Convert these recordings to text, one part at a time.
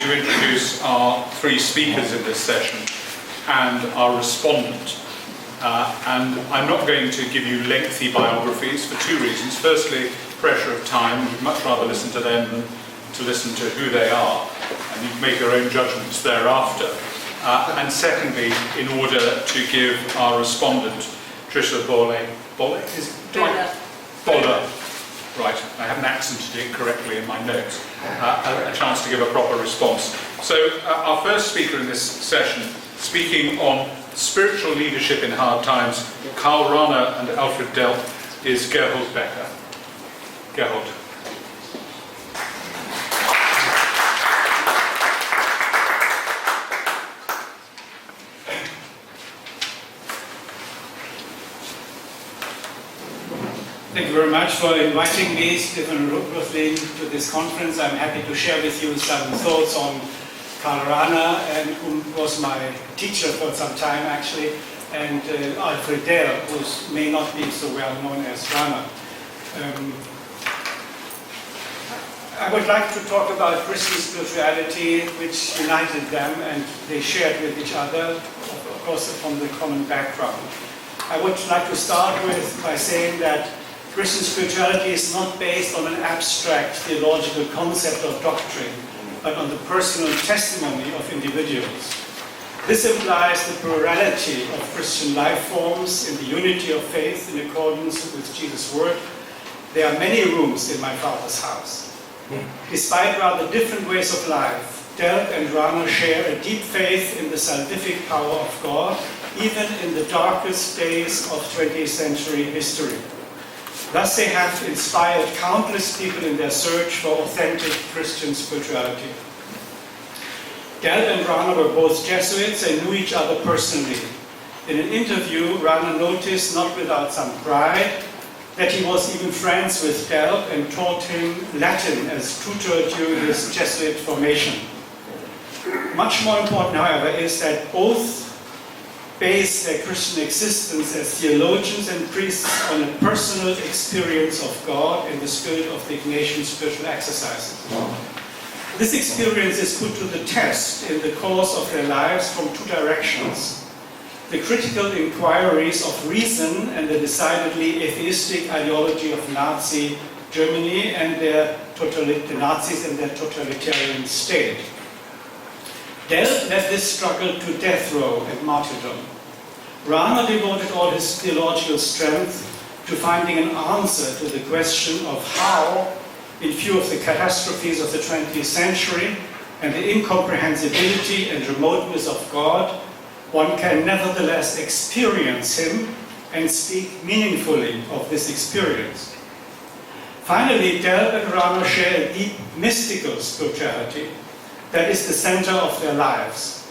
To introduce our three speakers in this session and our respondent. And I'm not going to give you lengthy biographies for two reasons. Firstly, pressure of time. We'd much rather listen to them than to listen to who they are, and you can make your own judgments thereafter. And secondly, in order to give our respondent, Trisha Bolle, right, I haven't accented it correctly in my notes, a chance to give a proper response. So our first speaker in this session, speaking on spiritual leadership in hard times, Karl Rahner and Alfred Delp, is Gerhold Becker. Gerhold. Thank you very much for inviting me, Stephen Rutherford, to this conference. I'm happy to share with you some thoughts on Karl Rahner, and who was my teacher for some time actually, and Alfred Delp, who may not be so well known as Rahner. I would like to talk about Christian spirituality, which united them, and they shared with each other, of course, from the common background. I would like to start by saying that Christian spirituality is not based on an abstract theological concept of doctrine, but on the personal testimony of individuals. This implies the plurality of Christian life forms in the unity of faith in accordance with Jesus' word. There are many rooms in my Father's house. Despite rather different ways of life, Delp and Rahner share a deep faith in the salvific power of God, even in the darkest days of 20th century history. Thus they have inspired countless people in their search for authentic Christian spirituality. Delp and Rahner were both Jesuits and knew each other personally. In an interview, Rahner noticed, not without some pride, that he was even friends with Delp and taught him Latin as tutor during his Jesuit formation. Much more important, however, is that both base their Christian existence as theologians and priests on a personal experience of God in the spirit of the Ignatian spiritual exercises. This experience is put to the test in the course of their lives from two directions: the critical inquiries of reason and the decidedly atheistic ideology of Nazi Germany and the Nazis and their totalitarian state. Delp led this struggle to death row and martyrdom. Rahner devoted all his theological strength to finding an answer to the question of how, in view of the catastrophes of the 20th century and the incomprehensibility and remoteness of God, one can nevertheless experience Him and speak meaningfully of this experience. Finally, Delp and Rahner share a deep mystical spirituality that is the center of their lives.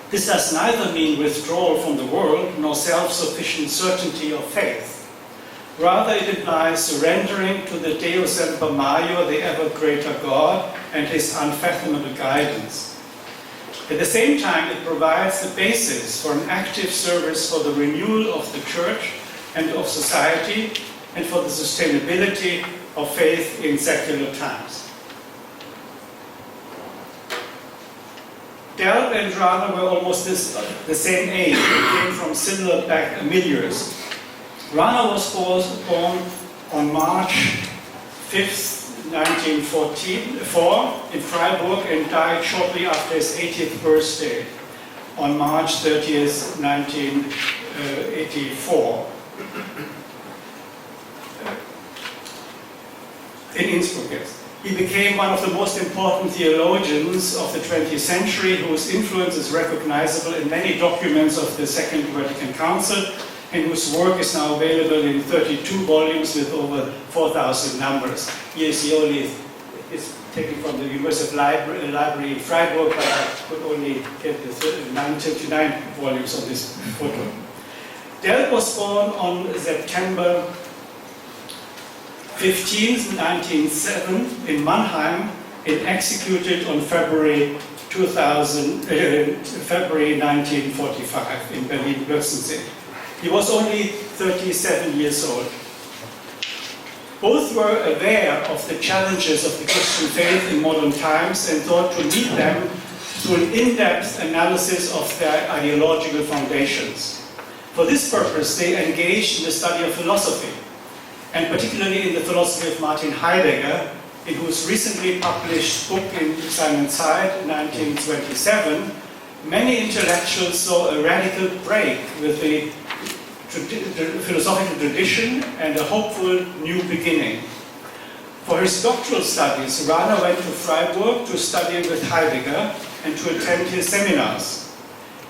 This does neither mean withdrawal from the world nor self-sufficient certainty of faith. Rather, it implies surrendering to the Deus Semper Maior, the ever-greater God, and His unfathomable guidance. At the same time, it provides the basis for an active service for the renewal of the Church and of society, and for the sustainability of faith in secular times. Delp and Rahner were almost the same age and came from similar milieus. Rahner was born on March 5th, 1944 in Freiburg and died shortly after his 80th birthday on March 30th, 1984 in Innsbruck. Yes. He became one of the most important theologians of the 20th century, whose influence is recognizable in many documents of the Second Vatican Council, and whose work is now available in 32 volumes with over 4,000 numbers. Here is the only, it's taken from the University Library in Freiburg, but I could only get the 959 volumes of this photo. Delp was born on September 15, 1907 in Mannheim and executed on February 1945 in Berlin-Plötzensee. He was only 37 years old. Both were aware of the challenges of the Christian faith in modern times and thought to meet them through an in-depth analysis of their ideological foundations. For this purpose, they engaged in the study of philosophy, and particularly in the philosophy of Martin Heidegger, in whose recently published book in Simon Zeit, 1927, many intellectuals saw a radical break with the philosophical tradition and a hopeful new beginning. For his doctoral studies, Rahner went to Freiburg to study with Heidegger and to attend his seminars.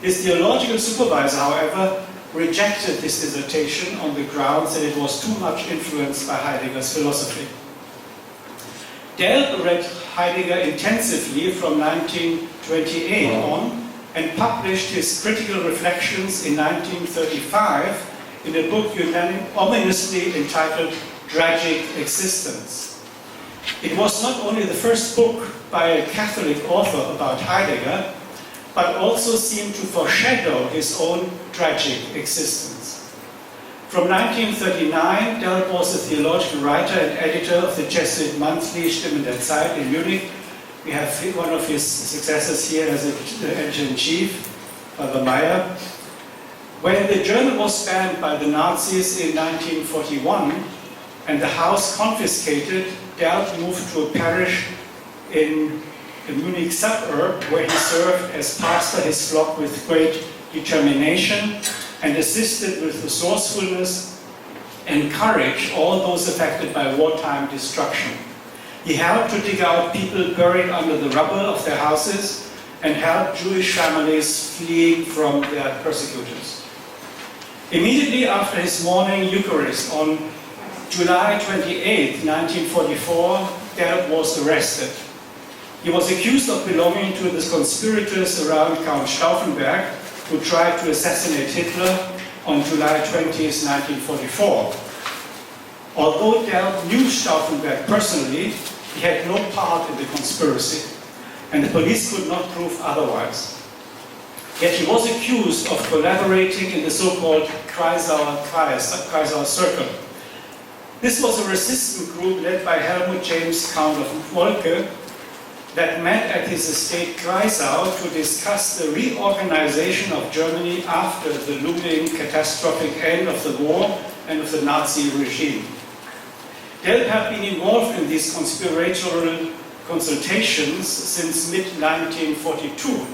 His theological supervisor, however, rejected this dissertation on the grounds that it was too much influenced by Heidegger's philosophy. Delp read Heidegger intensively from 1928 on and published his critical reflections in 1935 in a book ominously entitled Tragic Existence. It was not only the first book by a Catholic author about Heidegger, but also seemed to foreshadow his own tragic existence. From 1939, Delp was a theological writer and editor of the Jesuit monthly Stimmen der Zeit in Munich. We have one of his successors here as editor-in-chief, Father Meyer. When the journal was banned by the Nazis in 1941 and the house confiscated, Delp moved to a parish in the Munich suburb where he served as pastor his flock with great determination and assisted with resourcefulness and courage all those affected by wartime destruction. He helped to dig out people buried under the rubble of their houses and helped Jewish families fleeing from their persecutors. Immediately after his morning Eucharist on July 28, 1944, Delp was arrested. He was accused of belonging to the conspirators around Count Stauffenberg, who tried to assassinate Hitler on July 20, 1944. Although Delp knew Stauffenberg personally, he had no part in the conspiracy, and the police could not prove otherwise. Yet he was accused of collaborating in the so-called Kreisauer Circle. This was a resistance group led by Helmut James, Count of Moltke, that met at his estate Kreisau to discuss the reorganization of Germany after the looming catastrophic end of the war and of the Nazi regime. Delp had been involved in these conspiratorial consultations since mid-1942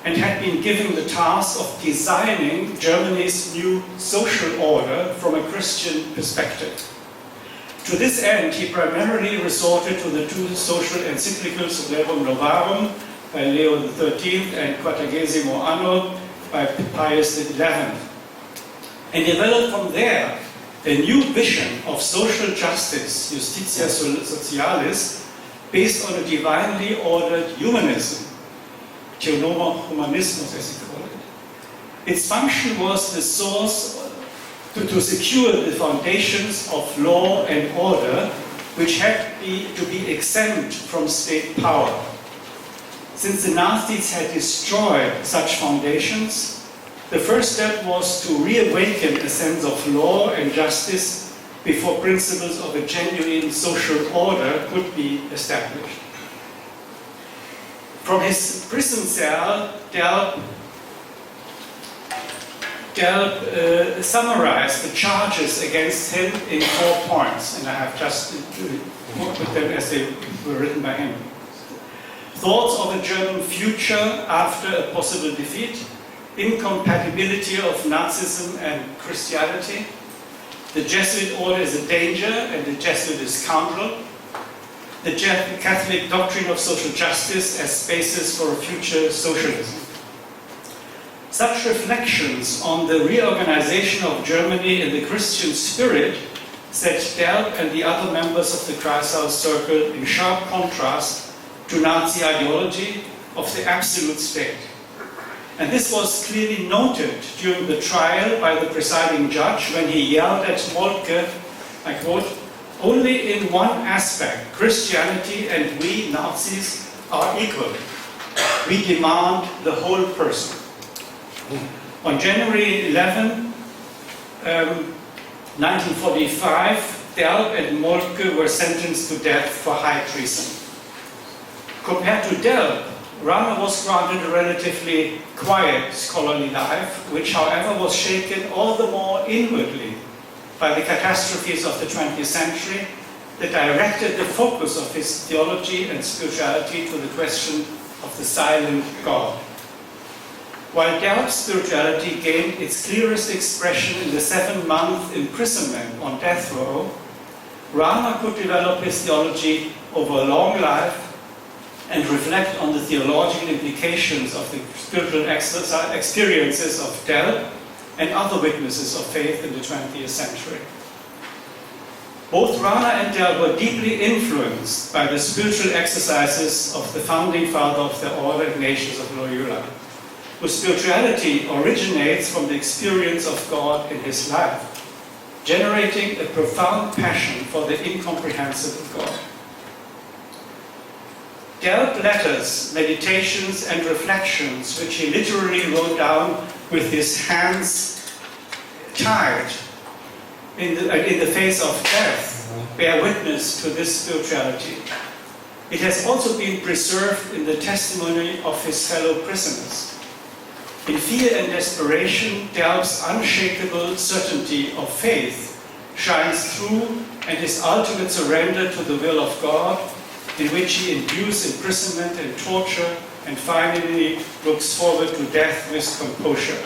and had been given the task of designing Germany's new social order from a Christian perspective. To this end, he primarily resorted to the two social encyclicals Rerum Novarum by Leo XIII and Quadragesimo Anno by Pius XI, and developed from there a new vision of social justice, Justitia Socialis, based on a divinely ordered humanism, Theonoma Humanismus as he called it. Its function was the source to secure the foundations of law and order, which had to be exempt from state power. Since the Nazis had destroyed such foundations, the first step was to reawaken a sense of law and justice before principles of a genuine social order could be established. From his prison cell, Delp summarized the charges against him in 4 points, and I have just put them as they were written by him. Thoughts of a German future after a possible defeat, incompatibility of Nazism and Christianity, the Jesuit order is a danger and the Jesuit is scoundrel, the Catholic doctrine of social justice as basis for a future socialism. Such reflections on the reorganization of Germany in the Christian spirit set Delp and the other members of the Kreisau Circle in sharp contrast to Nazi ideology of the absolute state. And this was clearly noted during the trial by the presiding judge when he yelled at Moltke, I quote, "Only in one aspect, Christianity and we Nazis are equal. We demand the whole person." On January 11, 1945, Delp and Moltke were sentenced to death for high treason. Compared to Delp, Rahner was granted a relatively quiet scholarly life, which however was shaken all the more inwardly by the catastrophes of the 20th century that directed the focus of his theology and spirituality to the question of the silent God. While Delp's spirituality gained its clearest expression in the 7-month imprisonment on death row, Rahner could develop his theology over a long life and reflect on the theological implications of the spiritual experiences of Delp and other witnesses of faith in the 20th century. Both Rahner and Delp were deeply influenced by the spiritual exercises of the founding father of the order, Ignatius of Loyola, whose spirituality originates from the experience of God in his life, generating a profound passion for the incomprehensible God. Delp letters, meditations, and reflections, which he literally wrote down with his hands tied in the face of death, bear witness to this spirituality. It has also been preserved in the testimony of his fellow prisoners. In fear and desperation, Delp's unshakable certainty of faith shines through, and his ultimate surrender to the will of God, in which he endures imprisonment and torture, and finally looks forward to death with composure.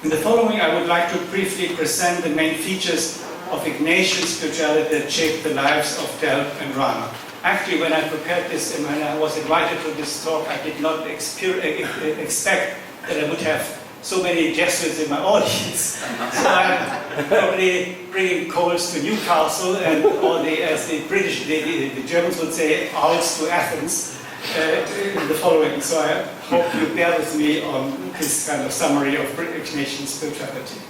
In the following, I would like to briefly present the main features of Ignatian spirituality that shaped the lives of Delp and Rahner. Actually, when I prepared this and when I was invited to this talk, I did not expect that I would have so many Jesuits in my audience. So I'm probably bringing coals to Newcastle and all the, as the Germans would say, owls to Athens in the following. So I hope you bear with me on this kind of summary of Ignatian spirituality.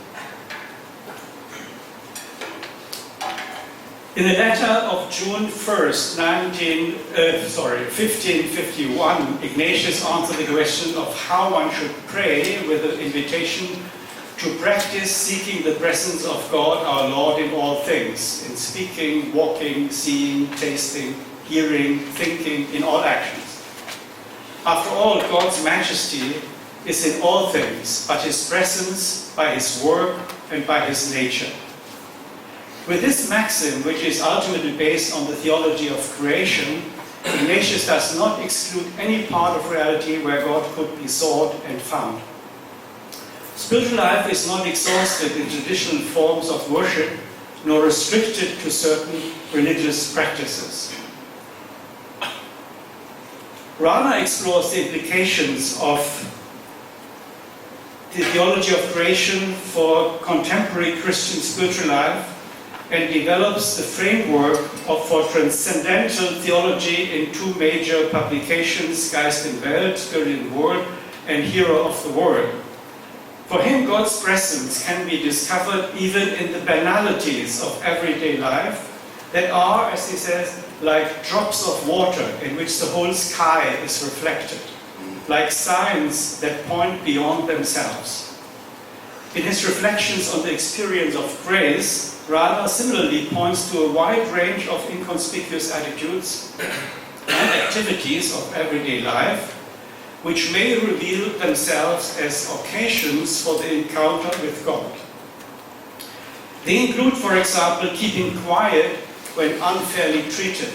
In the letter of June 1st, 1551, Ignatius answered the question of how one should pray with an invitation to practice seeking the presence of God our Lord in all things, in speaking, walking, seeing, tasting, hearing, thinking, in all actions. After all, God's majesty is in all things, but his presence by his work and by his nature. With this maxim, which is ultimately based on the theology of creation, Ignatius does not exclude any part of reality where God could be sought and found. Spiritual life is not exhausted in traditional forms of worship, nor restricted to certain religious practices. Rahner explores the implications of the theology of creation for contemporary Christian spiritual life and develops the framework for transcendental theology in 2 major publications, Geist und Welt, Spirit in the World, and Hero of the World. For him, God's presence can be discovered even in the banalities of everyday life that are, as he says, like drops of water in which the whole sky is reflected, like signs that point beyond themselves. In his reflections on the experience of grace, Rahner similarly points to a wide range of inconspicuous attitudes and activities of everyday life, which may reveal themselves as occasions for the encounter with God. They include, for example, keeping quiet when unfairly treated,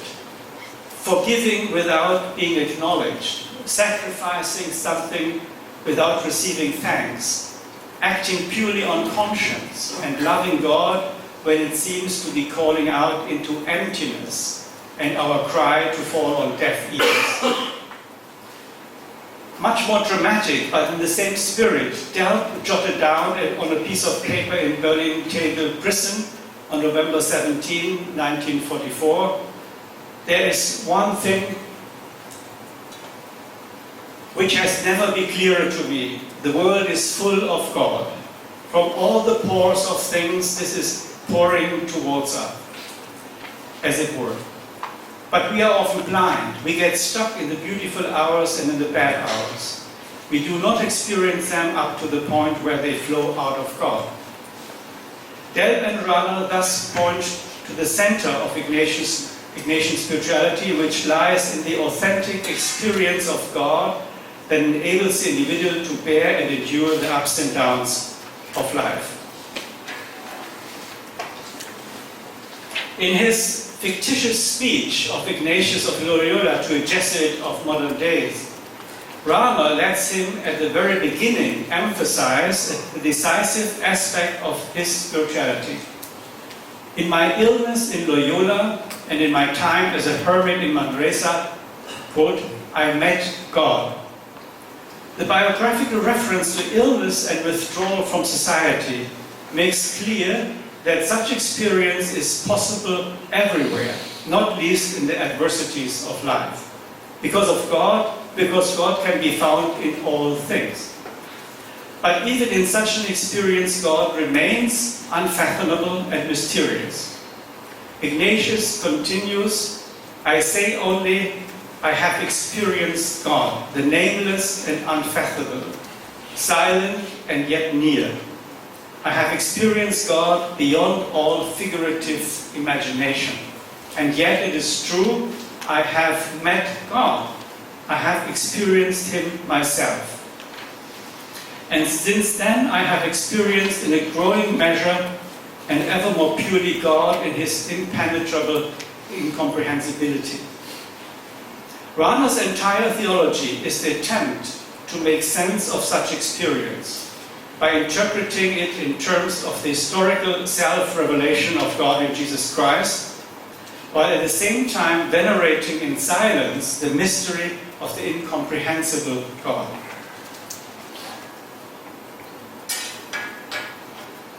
forgiving without being acknowledged, sacrificing something without receiving thanks, acting purely on conscience, and loving God when it seems to be calling out into emptiness and our cry to fall on deaf ears. Much more dramatic, but in the same spirit, Delp jotted down on a piece of paper in Berlin Tegel prison on November 17, 1944, there is one thing which has never been clearer to me. The world is full of God. From all the pores of things, this is pouring towards us, as it were. But we are often blind. We get stuck in the beautiful hours and in the bad hours. We do not experience them up to the point where they flow out of God. Delp and Rahner thus point to the center of Ignatian spirituality, which lies in the authentic experience of God that enables the individual to bear and endure the ups and downs of life. In his fictitious speech of Ignatius of Loyola to a Jesuit of modern days, Rahner lets him at the very beginning emphasize the decisive aspect of his spirituality. In my illness in Loyola and in my time as a hermit in Manresa, quote, I met God. The biographical reference to illness and withdrawal from society makes clear that such experience is possible everywhere, not least in the adversities of life. Because God can be found in all things. But even in such an experience, God remains unfathomable and mysterious. Ignatius continues, I say only, I have experienced God, the nameless and unfathomable, silent and yet near. I have experienced God beyond all figurative imagination. And yet it is true, I have met God. I have experienced Him myself. And since then I have experienced in a growing measure and ever more purely God in His impenetrable incomprehensibility. Rahner's entire theology is the attempt to make sense of such experience by interpreting it in terms of the historical self-revelation of God in Jesus Christ, while at the same time venerating in silence the mystery of the incomprehensible God.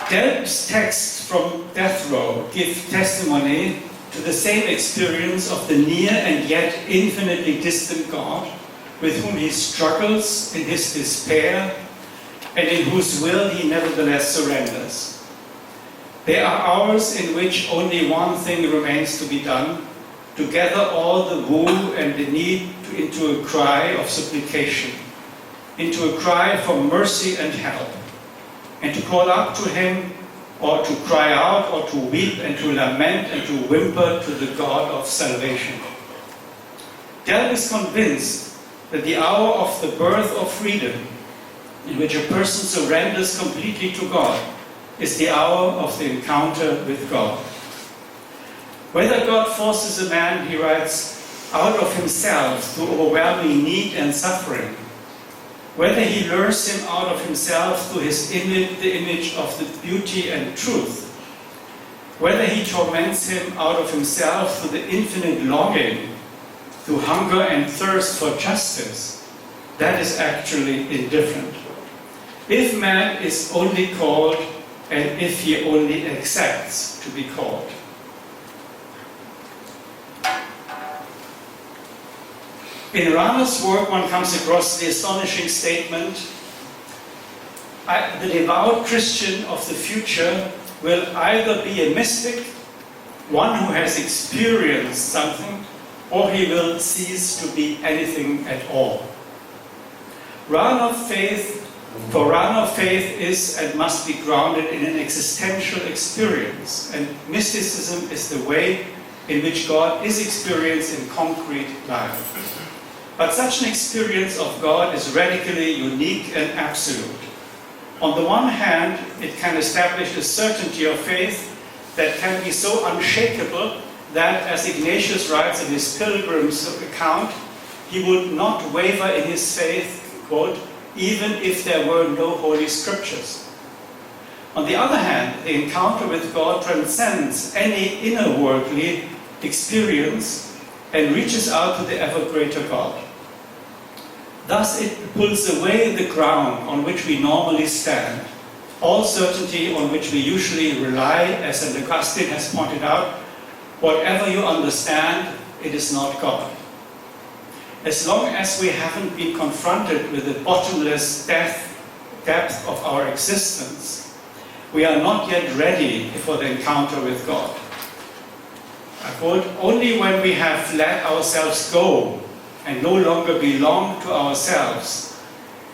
Delp's texts from death row give testimony to the same experience of the near and yet infinitely distant God with whom he struggles in his despair and in whose will he nevertheless surrenders. There are hours in which only one thing remains to be done, to gather all the woe and the need into a cry of supplication, into a cry for mercy and help, and to call up to him, or to cry out, or to weep and to lament and to whimper to the God of salvation. Delp is convinced that the hour of the birth of freedom, in which a person surrenders completely to God, is the hour of the encounter with God. Whether God forces a man, he writes, out of himself through overwhelming need and suffering, whether he lures him out of himself through the image of the beauty and truth, whether he torments him out of himself through the infinite longing, through hunger and thirst for justice, that is actually indifferent. If man is only called, and if he only accepts to be called. In Rahner's work, one comes across the astonishing statement, the devout Christian of the future will either be a mystic, one who has experienced something, or he will cease to be anything at all. For Rahner, faith is and must be grounded in an existential experience, and mysticism is the way in which God is experienced in concrete life. But such an experience of God is radically unique and absolute. On the one hand, it can establish a certainty of faith that can be so unshakable that, as Ignatius writes in his Pilgrim's account, he would not waver in his faith, quote, even if there were no holy scriptures. On the other hand, the encounter with God transcends any inner worldly experience and reaches out to the ever greater God. Thus it pulls away the ground on which we normally stand, all certainty on which we usually rely, as St. Augustine has pointed out. Whatever you understand, it is not God. As long as we haven't been confronted with the bottomless depth of our existence, we are not yet ready for the encounter with God. I quote, only when we have let ourselves go and no longer belong to ourselves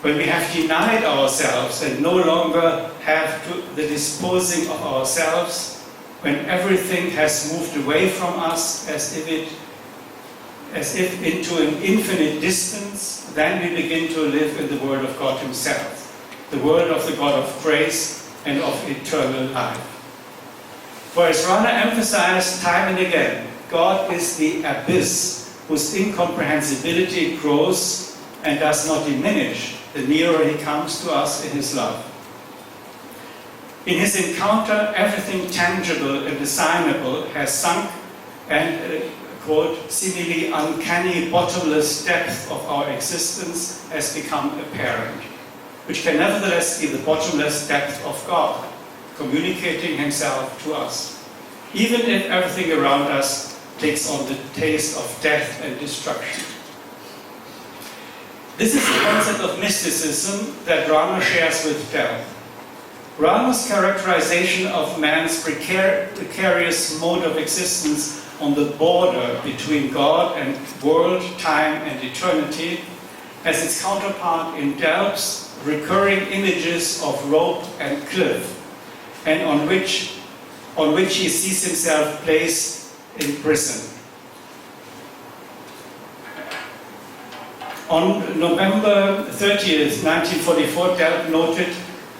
when we have denied ourselves and no longer have the disposing of ourselves, when everything has moved away from us as if into an infinite distance, then we begin to live in the world of God Himself, the world of the God of grace and of eternal life. For as Rahner emphasized time and again, God is the abyss whose incomprehensibility grows and does not diminish the nearer He comes to us in His love. In His encounter, everything tangible and designable has sunk, and quote, seemingly uncanny bottomless depth of our existence has become apparent, which can nevertheless be the bottomless depth of God, communicating Himself to us, even if everything around us takes on the taste of death and destruction. This is the concept of mysticism that Rahner shares with Delp. Rahner's characterization of man's precarious mode of existence on the border between God and world, time and eternity has its counterpart in Delp's recurring images of rope and cliff, and on which he sees himself placed in prison. On November 30th, 1944, Delp noted,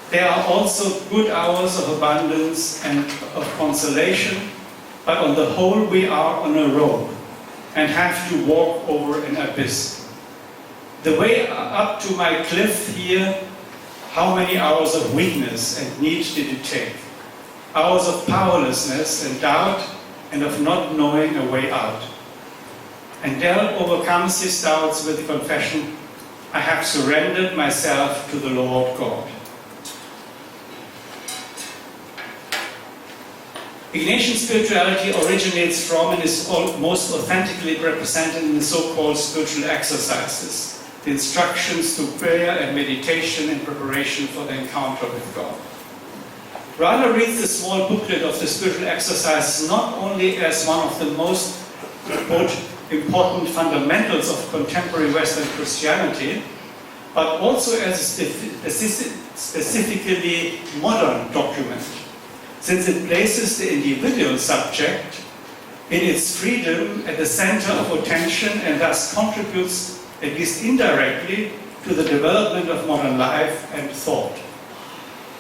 "There are also good hours of abundance and of consolation, but on the whole we are on a rope and have to walk over an abyss. The way up to my cliff here, how many hours of weakness and need did it take? Hours of powerlessness and doubt and of not knowing a way out." And Delp overcomes his doubts with the confession, "I have surrendered myself to the Lord God." Ignatian spirituality originates from and is most authentically represented in the so-called spiritual exercises, the instructions to prayer and meditation in preparation for the encounter with God. Rahner reads the small booklet of the spiritual exercises not only as one of the most important fundamentals of contemporary Western Christianity, but also as a specifically modern document, since it places the individual subject in its freedom at the center of attention and thus contributes, at least indirectly, to the development of modern life and thought.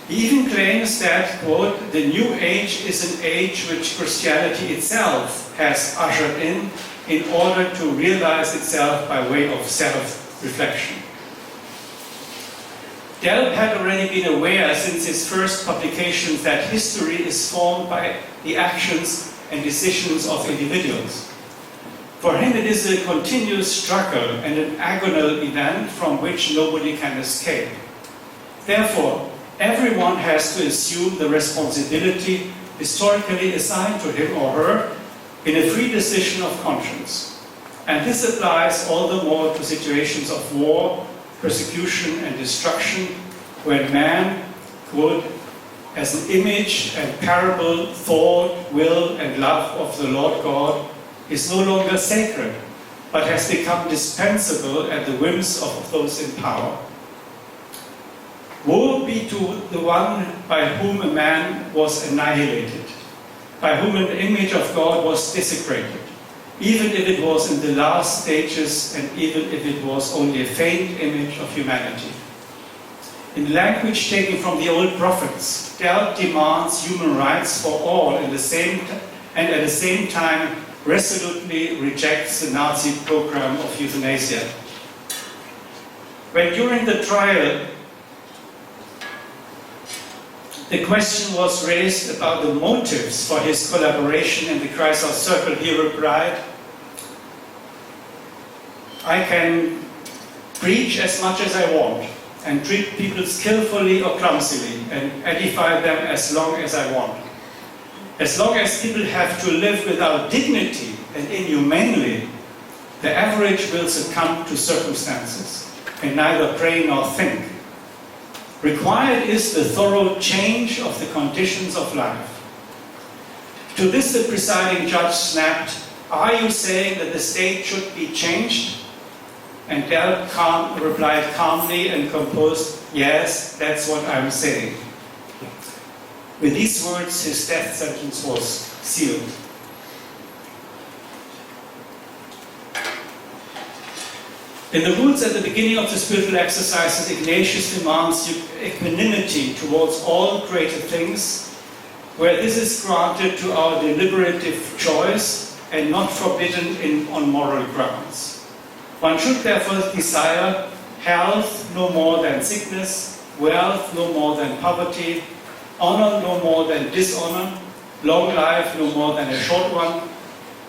He even claims that, quote, "the new age is an age which Christianity itself has ushered in order to realize itself by way of self-reflection." Delp had already been aware since his first publications that history is formed by the actions and decisions of individuals. For him it is a continuous struggle and an agonal event from which nobody can escape. Therefore, everyone has to assume the responsibility historically assigned to him or her in a free decision of conscience. And this applies all the more to situations of war, persecution and destruction, when man, quote, "as an image and parable, thought, will and love of the Lord God, is no longer sacred, but has become dispensable at the whims of those in power. Woe be to the one by whom a man was annihilated, by whom an image of God was desecrated, even if it was in the last stages and even if it was only a faint image of humanity." In language taken from the old prophets, Delp demands human rights for all and at the same time resolutely rejects the Nazi program of euthanasia. When during the trial the question was raised about the motives for his collaboration in the Christ Circle, he replied, "I can preach as much as I want and treat people skillfully or clumsily and edify them as long as I want. As long as people have to live without dignity and inhumanely, the average will succumb to circumstances and neither pray nor think. Required is the thorough change of the conditions of life." To this the presiding judge snapped, "Are you saying that the state should be changed?" And Delp replied calmly and composed, "Yes, that's what I'm saying." With these words, his death sentence was sealed. In the rules at the beginning of the spiritual exercises, Ignatius demands equanimity towards all created things, where this is granted to our deliberative choice and not forbidden on moral grounds. One should therefore desire health no more than sickness, wealth no more than poverty, honor no more than dishonor, long life no more than a short one,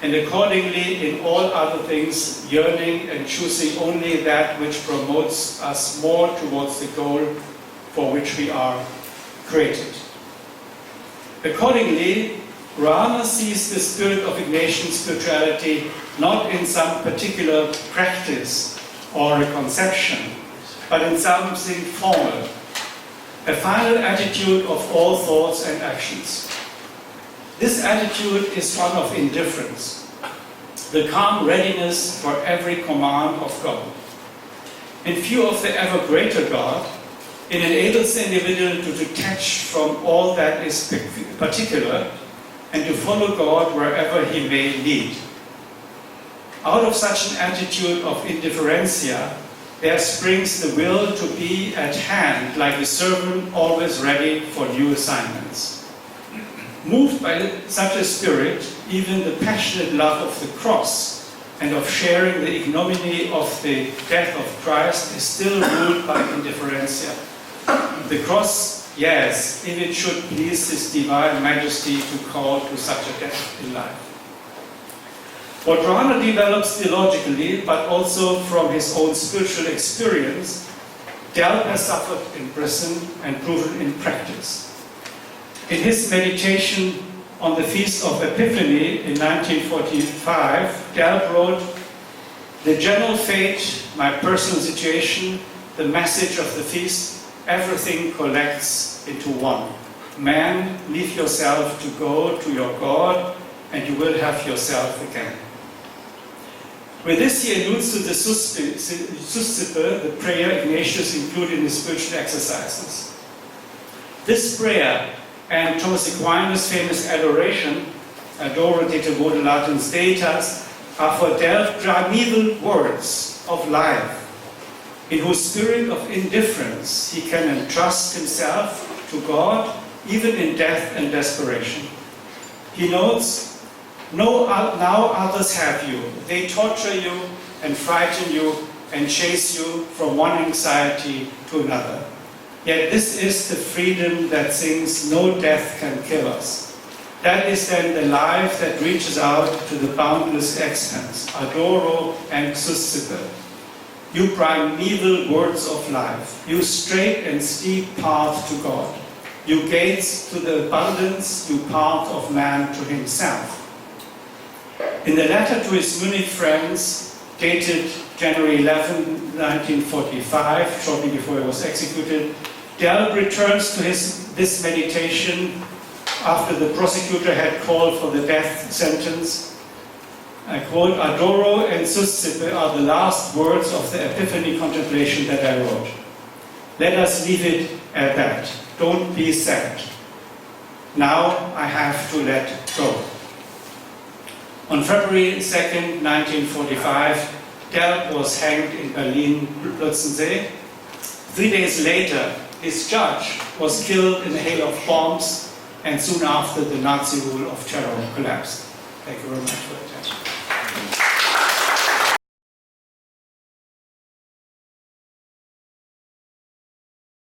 and accordingly in all other things yearning and choosing only that which promotes us more towards the goal for which we are created. Accordingly, Rahner sees the spirit of Ignatian spirituality not in some particular practice or a conception, but in something formal, a final attitude of all thoughts and actions. This attitude is one of indifference, the calm readiness for every command of God. In view of the ever greater God, it enables the individual to detach from all that is particular and to follow God wherever he may lead. Out of such an attitude of indifferentia, there springs the will to be at hand like a servant always ready for new assignments. Moved by such a spirit, even the passionate love of the cross and of sharing the ignominy of the death of Christ is still ruled by indifferentia. The cross, yes, if it should please His divine majesty to call to such a death in life. What Rahner develops theologically, but also from his own spiritual experience, Delp has suffered in prison and proven in practice. In his meditation on the Feast of Epiphany in 1945, Delp wrote, "The general fate, my personal situation, the message of the feast, everything collects into one. Man, leave yourself to go to your God, and you will have yourself again." With this, he alludes to the Suscipe, the prayer Ignatius included in his spiritual exercises. This prayer and Thomas Aquinas' famous adoration, Adoro de te modulatum Deitas, are for Delp primeval words of life, in whose spirit of indifference he can entrust himself to God, even in death and desperation. He notes, "No, now others have you. They torture you and frighten you and chase you from one anxiety to another. Yet this is the freedom that sings, no death can kill us. That is then the life that reaches out to the boundless expanse, Adoro and Suscipe. You primeval words of life, you straight and steep path to God, you gates to the abundance, you path of man to himself." In the letter to his Munich friends, dated January 11, 1945, shortly before he was executed, Delp returns to this meditation after the prosecutor had called for the death sentence. I quote, "Adoro and Suscipe are the last words of the Epiphany contemplation that I wrote. Let us leave it at that. Don't be sad. Now I have to let go." On February 2nd, 1945, Delp was hanged in Berlin-Plötzensee. 3 days later, his judge was killed in a hail of bombs, and soon after the Nazi rule of terror collapsed. Thank you very much for your attention.